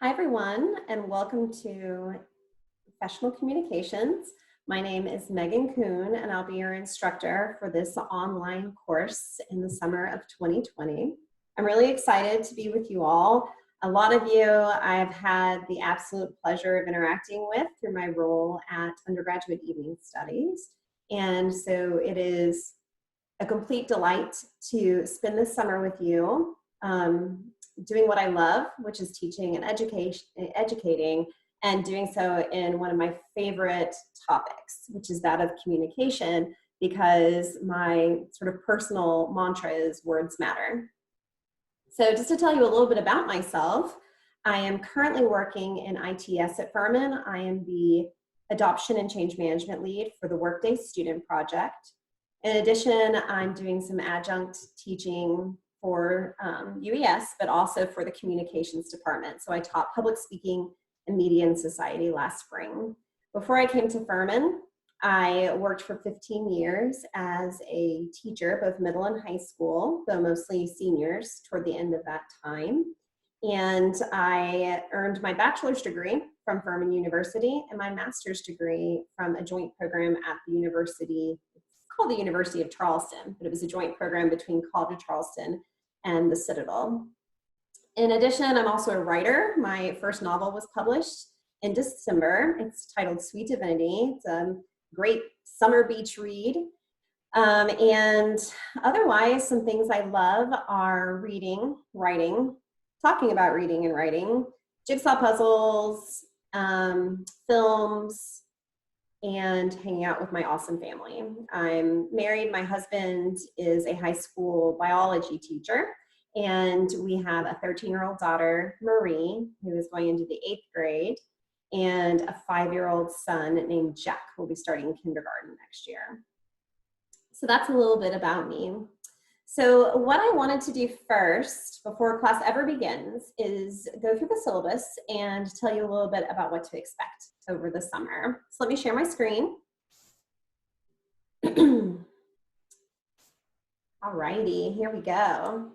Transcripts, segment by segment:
Hi, everyone, and welcome to Professional Communications. My name is Megan Kuhn, and I'll be your instructor for this online course in the summer of 2020. I'm really excited to be with you all. A lot of you I've had the absolute pleasure of interacting with through my role at Undergraduate Evening Studies. And so it is a complete delight to spend this summer with you. Doing what I love, which is teaching and educating, and doing so in one of my favorite topics, which is that of communication, because my sort of personal mantra is words matter. So just to tell you a little bit about myself, I am currently working in ITS at Furman. I am the Adoption and Change Management Lead for the Workday Student Project. In addition, I'm doing some adjunct teaching for UES, but also for the communications department. So I taught public speaking and media and society last spring. Before I came to Furman, I worked for 15 years as a teacher, both middle and high school, though mostly seniors toward the end of that time. And I earned my bachelor's degree from Furman University and my master's degree from a joint program at the university. It's called the University of Charleston, but it was a joint program between College of Charleston and the Citadel. In addition, I'm also a writer. My first novel was published in December. It's titled Sweet Divinity. It's a great summer beach read. And otherwise, some things I love are reading, writing, talking about reading and writing, jigsaw puzzles, films, and hanging out with my awesome family. I'm married. My husband is a high school biology teacher, and we have a 13-year-old daughter, Marie, who is going into the 8th grade, and a 5-year-old son named Jack, who will be starting kindergarten next year. So that's a little bit about me. So what I wanted to do first, before class ever begins, is go through the syllabus and tell you a little bit about what to expect over the summer. So let me share my screen. Alrighty, here we go.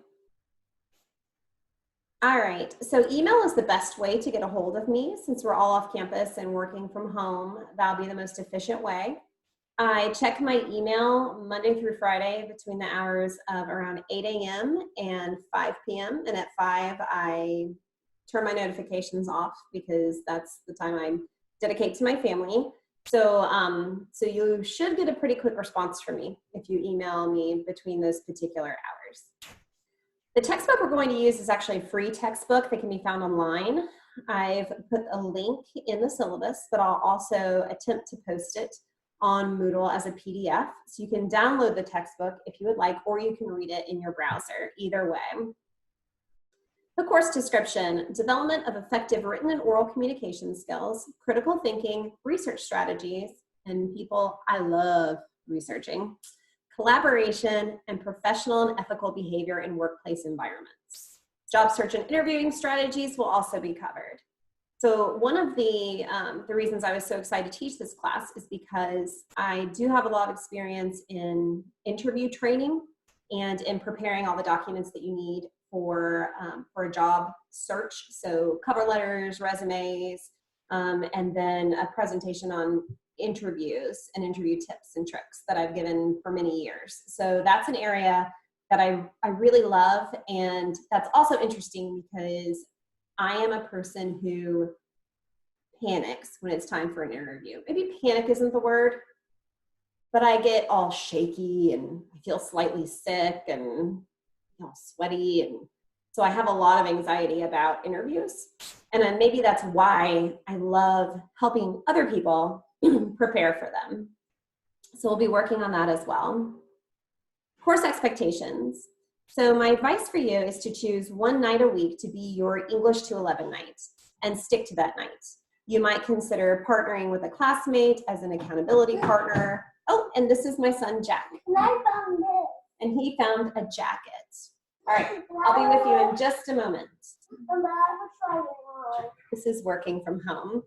All right, so email is the best way to get a hold of me since we're all off campus and working from home. That'll be the most efficient way. I check my email Monday through Friday between the hours of around 8 a.m. and 5 p.m. And at 5, I turn my notifications off because that's the time I dedicate to my family. So, so you should get a pretty quick response from me if you email me between those particular hours. The textbook we're going to use is actually a free textbook that can be found online. I've put a link in the syllabus, but I'll also attempt to post it on Moodle as a PDF. So you can download the textbook if you would like, or you can read it in your browser, either way. The course description: development of effective written and oral communication skills, critical thinking, research strategies, and people, I love researching, collaboration, and professional and ethical behavior in workplace environments. Job search and interviewing strategies will also be covered. So one of the reasons I was so excited to teach this class is because I do have a lot of experience in interview training and in preparing all the documents that you need for a job search. So cover letters, resumes, and then a presentation on interviews and interview tips and tricks that I've given for many years. So that's an area that I really love, and that's also interesting because I am a person who panics when it's time for an interview. Maybe panic isn't the word, but I get all shaky and I feel slightly sick and sweaty. And so I have a lot of anxiety about interviews. And then maybe that's why I love helping other people prepare for them. So we'll be working on that as well. Course expectations. So my advice for you is to choose one night a week to be your English to 11 night and stick to that night. You might consider partnering with a classmate as an accountability partner. Oh, and this is my son, Jack. And I found it. And he found a jacket. All right, I'll be with you in just a moment. This is working from home.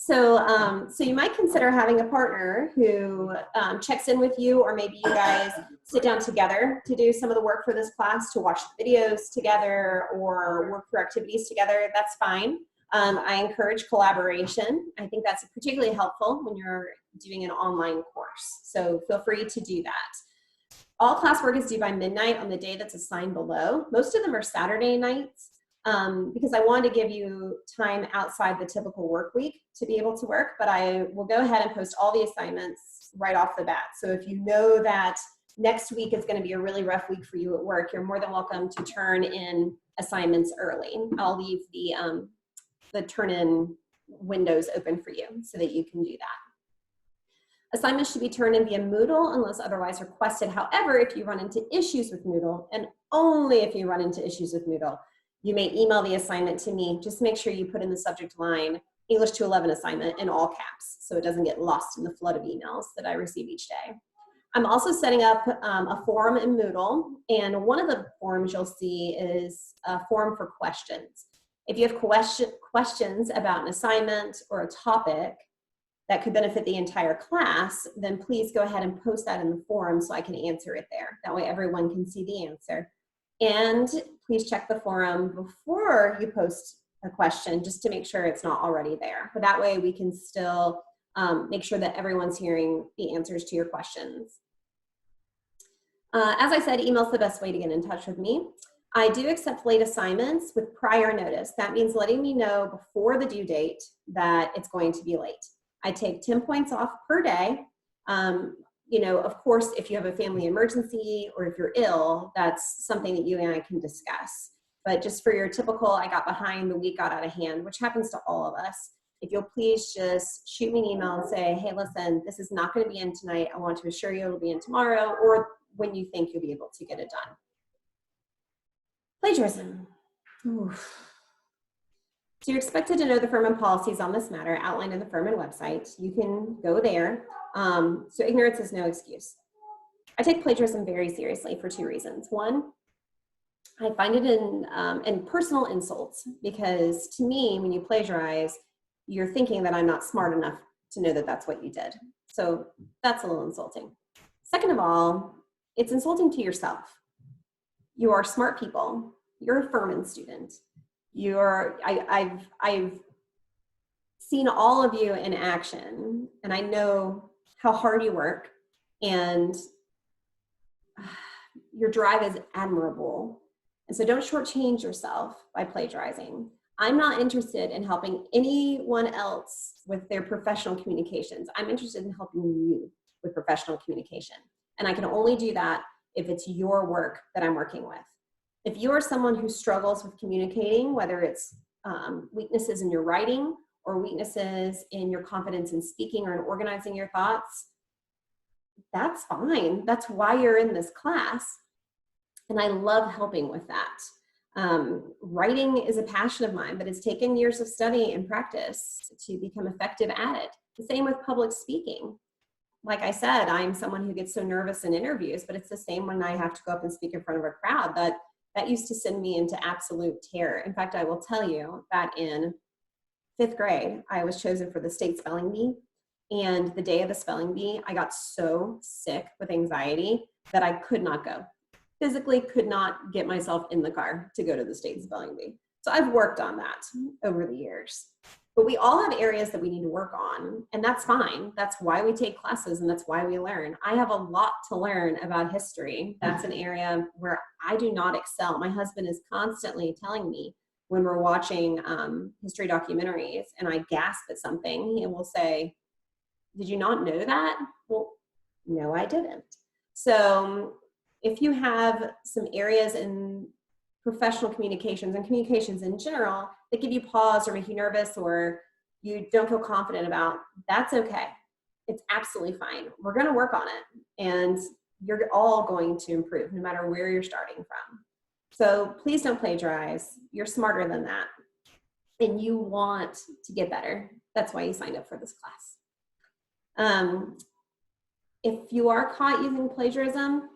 So, so you might consider having a partner who checks in with you, or maybe you guys sit down together to do some of the work for this class, to watch the videos together or work through activities together. That's fine. I encourage collaboration. I think that's particularly helpful when you're doing an online course. So feel free to do that. All classwork is due by midnight on the day that's assigned below. Most of them are Saturday nights because I wanted to give you time outside the typical work week to be able to work, but I will go ahead and post all the assignments right off the bat. So if you know that next week is going to be a really rough week for you at work, you're more than welcome to turn in assignments early. I'll leave the turn-in windows open for you so that you can do that. Assignments should be turned in via Moodle unless otherwise requested. However, if you run into issues with Moodle, and only if you run into issues with Moodle, you may email the assignment to me. Just make sure you put in the subject line English 211 assignment in all caps so it doesn't get lost in the flood of emails that I receive each day. I'm also setting up a forum in Moodle, and one of the forums you'll see is a forum for questions. If you have questions about an assignment or a topic that could benefit the entire class, then please go ahead and post that in the forum so I can answer it there. That way everyone can see the answer. And please check the forum before you post a question just to make sure it's not already there. But that way we can still make sure that everyone's hearing the answers to your questions. As I said, email is the best way to get in touch with me. I do accept late assignments with prior notice. That means letting me know before the due date that it's going to be late. I take 10 points off per day. You know, of course, if you have a family emergency or if you're ill, that's something that you and I can discuss. But just for your typical, I got behind, the week got out of hand, which happens to all of us. If you'll please just shoot me an email and say, hey, listen, this is not going to be in tonight. I want to assure you it'll be in tomorrow, or when you think you'll be able to get it done. Plagiarism. Oof. So you're expected to know the Furman policies on this matter outlined in the Furman website. You can go there. So ignorance is no excuse. I take plagiarism very seriously for two reasons. One, I find it in personal insults, because to me, when you plagiarize, you're thinking that I'm not smart enough to know that that's what you did. So that's a little insulting. Second of all, it's insulting to yourself. You are smart people. You're a Furman student. I've seen all of you in action, and I know how hard you work, and your drive is admirable. And so don't shortchange yourself by plagiarizing. I'm not interested in helping anyone else with their professional communications. I'm interested in helping you with professional communication. And I can only do that if it's your work that I'm working with. If you are someone who struggles with communicating, whether it's weaknesses in your writing or weaknesses in your confidence in speaking or in organizing your thoughts, that's fine. That's why you're in this class. And I love helping with that. Writing is a passion of mine, but it's taken years of study and practice to become effective at it. The same with public speaking. Like I said, I'm someone who gets so nervous in interviews, but it's the same when I have to go up and speak in front of a crowd. That used to send me into absolute terror. In fact, I will tell you that in 5th grade, I was chosen for the state spelling bee. And the day of the spelling bee, I got so sick with anxiety that I could not go. Physically could not get myself in the car to go to the state spelling bee. So I've worked on that over the years. But we all have areas that we need to work on, and that's fine. That's why we take classes, and that's why we learn. I have a lot to learn about history. That's an area where I do not excel. My husband is constantly telling me when we're watching history documentaries and I gasp at something, he will say, did you not know that? Well, no, I didn't. So if you have some areas in professional communications and communications in general that give you pause or make you nervous or you don't feel confident about, that's okay. It's absolutely fine. We're going to work on it, and you're all going to improve no matter where you're starting from. So please don't plagiarize. You're smarter than that, and you want to get better. That's why you signed up for this class. If you are caught using plagiarism,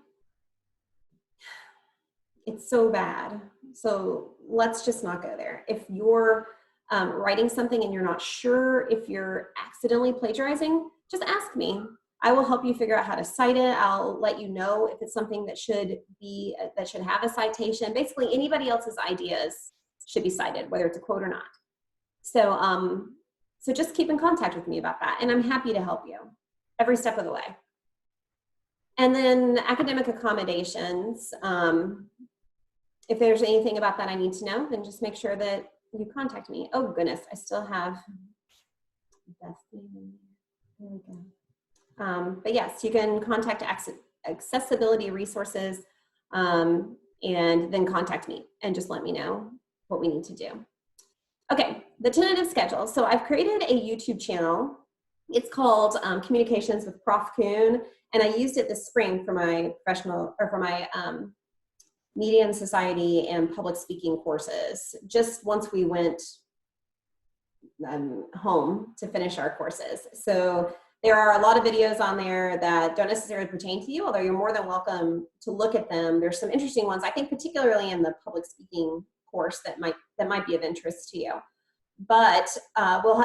it's so bad. So let's just not go there. If you're writing something and you're not sure if you're accidentally plagiarizing, just ask me. I will help you figure out how to cite it. I'll let you know if it's something that should have a citation. Basically, anybody else's ideas should be cited, whether it's a quote or not. So just keep in contact with me about that, and I'm happy to help you every step of the way. And then academic accommodations. If there's anything about that I need to know, then just make sure that you contact me. Oh goodness, I still have best name in there. There we go. But yes, you can contact accessibility resources and then contact me and just let me know what we need to do. Okay, the tentative schedule. So I've created a YouTube channel. It's called Communications with Prof. Kuhn, and I used it this spring for my professional, or for my Media and Society and public speaking courses, just once we went home to finish our courses. So there are a lot of videos on there that don't necessarily pertain to you, although you're more than welcome to look at them. There's some interesting ones, I think, particularly in the public speaking course that might be of interest to you. But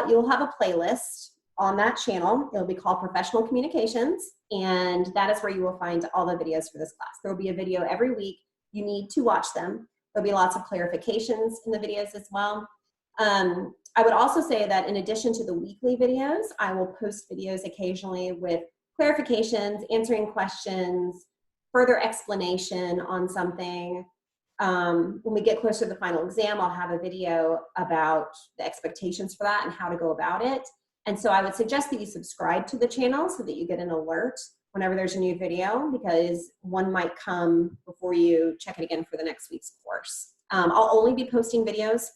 you'll have a playlist on that channel. It'll be called Professional Communications, and that is where you will find all the videos for this class. There will be a video every week. You need to watch them. There'll be lots of clarifications in the videos as well. I would also say that in addition to the weekly videos, I will post videos occasionally with clarifications, answering questions, further explanation on something. When we get closer to the final exam, I'll have a video about the expectations for that and how to go about it. And so I would suggest that you subscribe to the channel so that you get an alert whenever there's a new video, because one might come before you check it again for the next week's course. I'll only be posting videos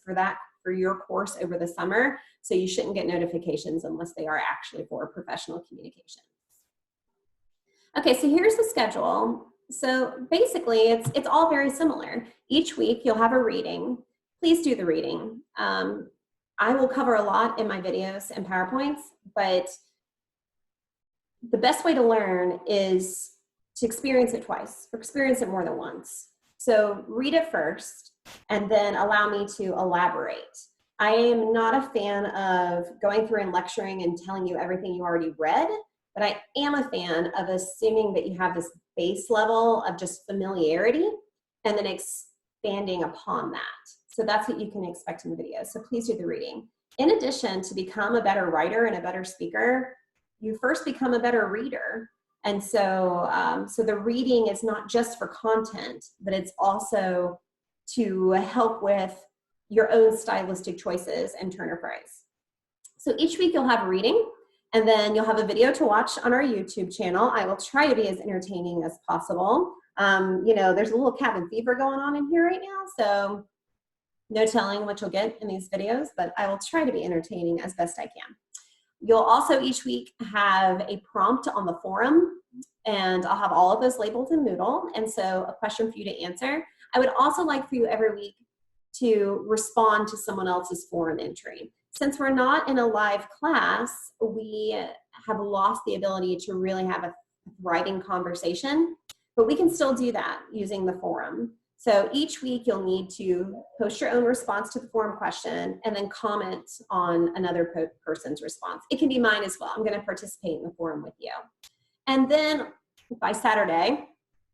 for your course over the summer, so you shouldn't get notifications unless they are actually for professional communications. Okay, so here's the schedule. So basically, it's all very similar. Each week, you'll have a reading. Please do the reading. I will cover a lot in my videos and PowerPoints, but the best way to learn is to experience it twice, or experience it more than once. So read it first, and then allow me to elaborate. I am not a fan of going through and lecturing and telling you everything you already read, but I am a fan of assuming that you have this base level of just familiarity and then expanding upon that. So that's what you can expect in the video. So please do the reading. In addition, to become a better writer and a better speaker, you first become a better reader. And so, so the reading is not just for content, but it's also to help with your own stylistic choices and turn of phrase. So each week you'll have a reading, and then you'll have a video to watch on our YouTube channel. I will try to be as entertaining as possible. You know, there's a little cabin fever going on in here right now, so no telling what you'll get in these videos, but I will try to be entertaining as best I can. You'll also each week have a prompt on the forum, and I'll have all of those labeled in Moodle, and so a question for you to answer. I would also like for you every week to respond to someone else's forum entry. Since we're not in a live class, we have lost the ability to really have a thriving conversation, but we can still do that using the forum. So each week you'll need to post your own response to the forum question and then comment on another person's response. It can be mine as well. I'm going to participate in the forum with you. And then by Saturday,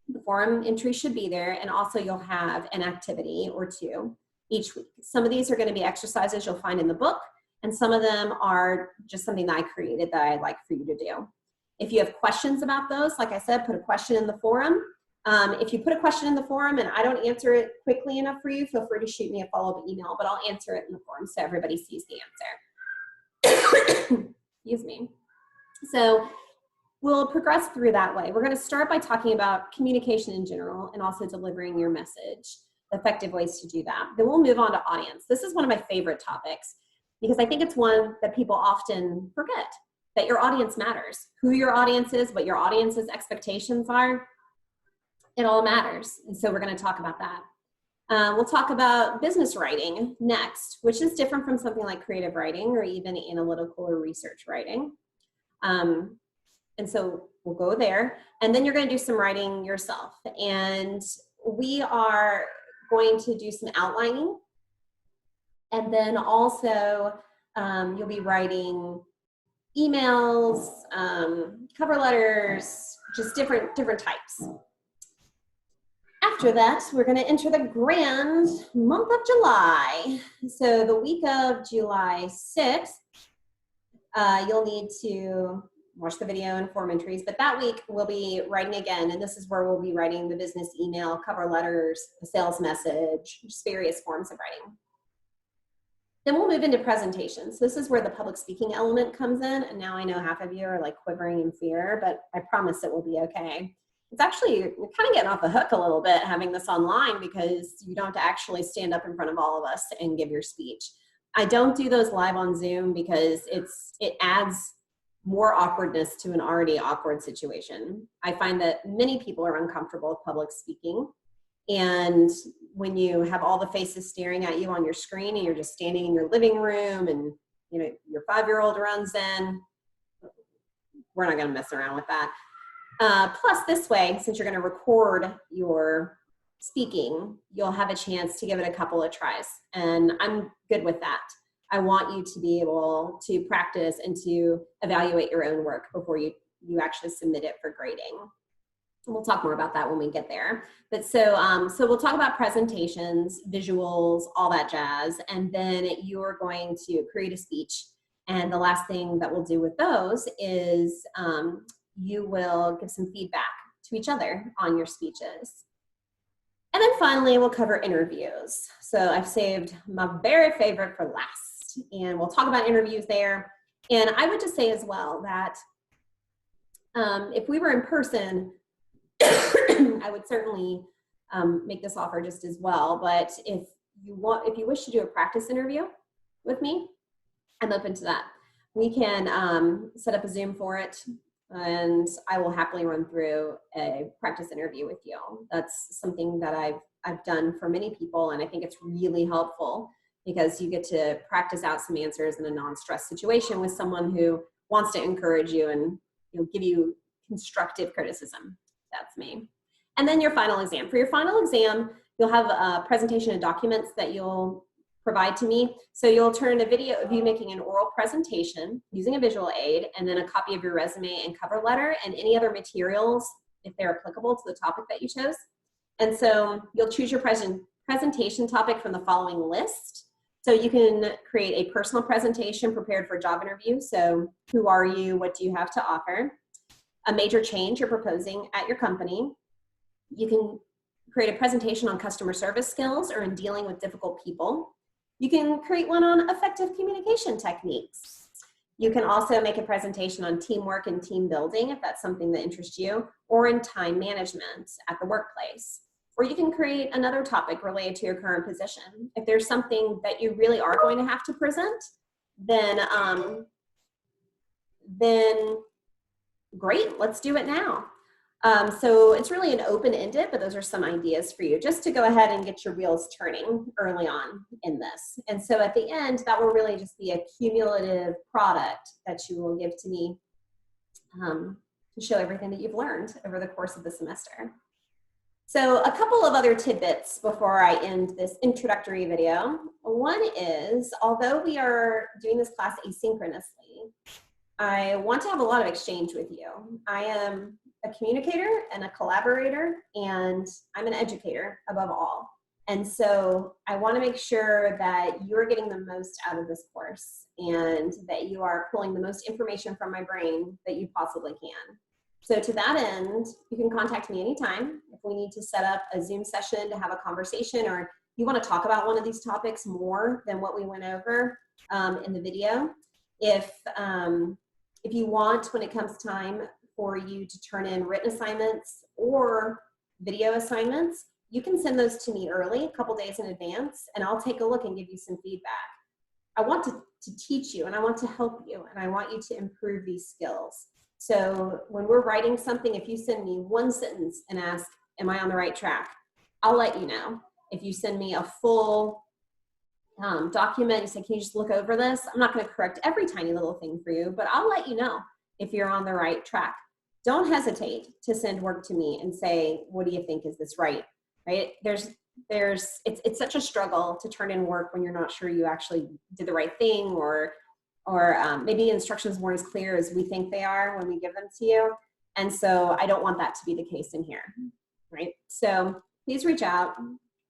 the forum entry should be there, and also you'll have an activity or two each week. Some of these are going to be exercises you'll find in the book, and some of them are just something that I created that I'd like for you to do. If you have questions about those, like I said, put a question in the forum. If you put a question in the forum and I don't answer it quickly enough for you, feel free to shoot me a follow-up email, but I'll answer it in the forum so everybody sees the answer. Excuse me. So we'll progress through that way. We're going to start by talking about communication in general and also delivering your message, effective ways to do that. Then we'll move on to audience. This is one of my favorite topics because I think it's one that people often forget, that your audience matters. Who your audience is, what your audience's expectations are, it all matters. And so we're going to talk about that. We'll talk about business writing next, which is different from something like creative writing or even analytical or research writing. And so we'll go there. And then you're going to do some writing yourself. And we are going to do some outlining. And then also you'll be writing emails, cover letters, just different types. after that, we're going to enter the grand month of July. So the week of July 6th, you'll need to watch the video and form entries, but that week we'll be writing again, and this is where we'll be writing the business email, cover letters, the sales message, just various forms of writing. Then we'll move into presentations. This is where the public speaking element comes in, and now I know half of you are like quivering in fear, but I promise it will be okay. It's actually, you're kind of getting off the hook a little bit having this online because you don't have to actually stand up in front of all of us and give your speech. I don't do those live on Zoom because it adds more awkwardness to an already awkward situation. I find that many people are uncomfortable with public speaking. And when you have all the faces staring at you on your screen and you're just standing in your living room and your 5-year-old runs in, we're not gonna mess around with that. Plus this way, since you're gonna record your speaking, you'll have a chance to give it a couple of tries. And I'm good with that. I want you to be able to practice and to evaluate your own work before you actually submit it for grading. And we'll talk more about that when we get there. But so we'll talk about presentations, visuals, all that jazz, and then you're going to create a speech. And the last thing that we'll do with those is you will give some feedback to each other on your speeches. And then finally, we'll cover interviews. So I've saved my very favorite for last, and we'll talk about interviews there. And I would just say as well that if we were in person, I would certainly make this offer just as well. But if you wish to do a practice interview with me, I'm open to that. We can set up a Zoom for it, and I will happily run through a practice interview with you. That's something that I've done for many people, and I think it's really helpful because you get to practice out some answers in a non-stress situation with someone who wants to encourage you and give you constructive criticism. That's me. And then your final exam. For your final exam, you'll have a presentation of documents that you'll provide to me. So you'll turn a video of you making an oral presentation using a visual aid, and then a copy of your resume and cover letter and any other materials if they're applicable to the topic that you chose. And so you'll choose your presentation topic from the following list. So you can create a personal presentation prepared for a job interview. So who are you? What do you have to offer? A major change you're proposing at your company. You can create a presentation on customer service skills or in dealing with difficult people. You can create one on effective communication techniques. You can also make a presentation on teamwork and team building if that's something that interests you, or in time management at the workplace. Or you can create another topic related to your current position. If there's something that you really are going to have to present, then great, let's do it now. So it's really an open-ended, but those are some ideas for you just to go ahead and get your wheels turning early on in this. And so at the end, that will really just be a cumulative product that you will give to me to show everything that you've learned over the course of the semester. So a couple of other tidbits before I end this introductory video. One is, although we are doing this class asynchronously, I want to have a lot of exchange with you. I am a communicator and a collaborator, and I'm an educator above all. And so I want to make sure that you're getting the most out of this course and that you are pulling the most information from my brain that you possibly can. So to that end, you can contact me anytime if we need to set up a Zoom session to have a conversation, or you want to talk about one of these topics more than what we went over in the video. If you want, when it comes time for you to turn in written assignments or video assignments, you can send those to me early, a couple days in advance, and I'll take a look and give you some feedback. I want to teach you, and I want to help you, and I want you to improve these skills. So when we're writing something, if you send me one sentence and ask, am I on the right track? I'll let you know. If you send me a full document, you say, can you just look over this? I'm not going to correct every tiny little thing for you, but I'll let you know if you're on the right track. Don't hesitate to send work to me and say, what do you think? Is this right? Right? It's such a struggle to turn in work when you're not sure you actually did the right thing, or maybe instructions weren't as clear as we think they are when we give them to you. And so I don't want that to be the case in here, right? So please reach out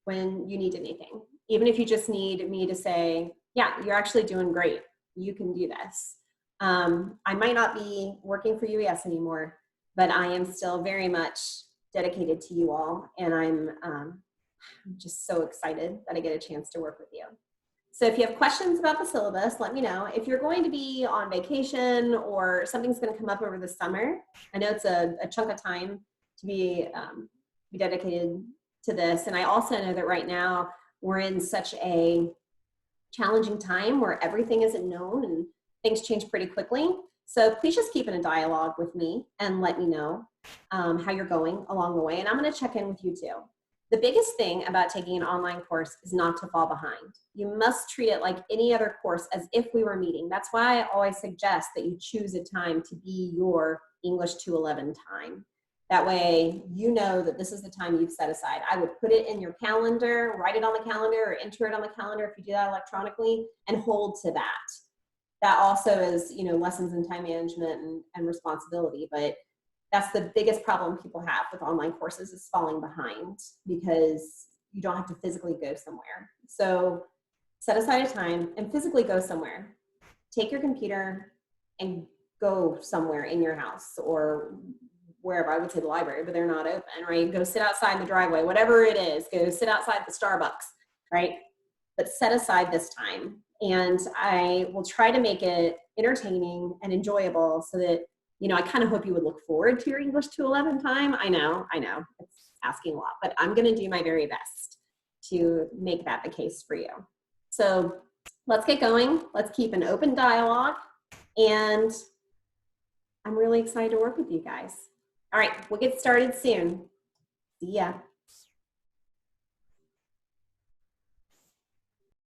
when you need anything. Even if you just need me to say, yeah, you're actually doing great. You can do this. I might not be working for UES anymore, but I am still very much dedicated to you all. And I'm just so excited that I get a chance to work with you. So if you have questions about the syllabus, let me know. If you're going to be on vacation or something's going to come up over the summer, I know it's a chunk of time to be dedicated to this. And I also know that right now we're in such a challenging time where everything isn't known and things change pretty quickly. So please just keep in a dialogue with me and let me know how you're going along the way. And I'm going to check in with you too. The biggest thing about taking an online course is not to fall behind. You must treat it like any other course, as if we were meeting. That's why I always suggest that you choose a time to be your English 211 time. That way you know that this is the time you've set aside. I would put it in your calendar, write it on the calendar, or enter it on the calendar if you do that electronically, and hold to that. That also is, you know, lessons in time management and responsibility, but that's the biggest problem people have with online courses, is falling behind because you don't have to physically go somewhere. So set aside a time and physically go somewhere. Take your computer and go somewhere in your house or wherever. I would say the library, but they're not open, right? Go sit outside in the driveway, whatever it is, go sit outside the Starbucks, right? But set aside this time, and I will try to make it entertaining and enjoyable so that, you know, I kind of hope you would look forward to your English 211 time. I know, it's asking a lot, but I'm going to do my very best to make that the case for you. So let's get going. Let's keep an open dialogue, and I'm really excited to work with you guys. All right, we'll get started soon. See ya.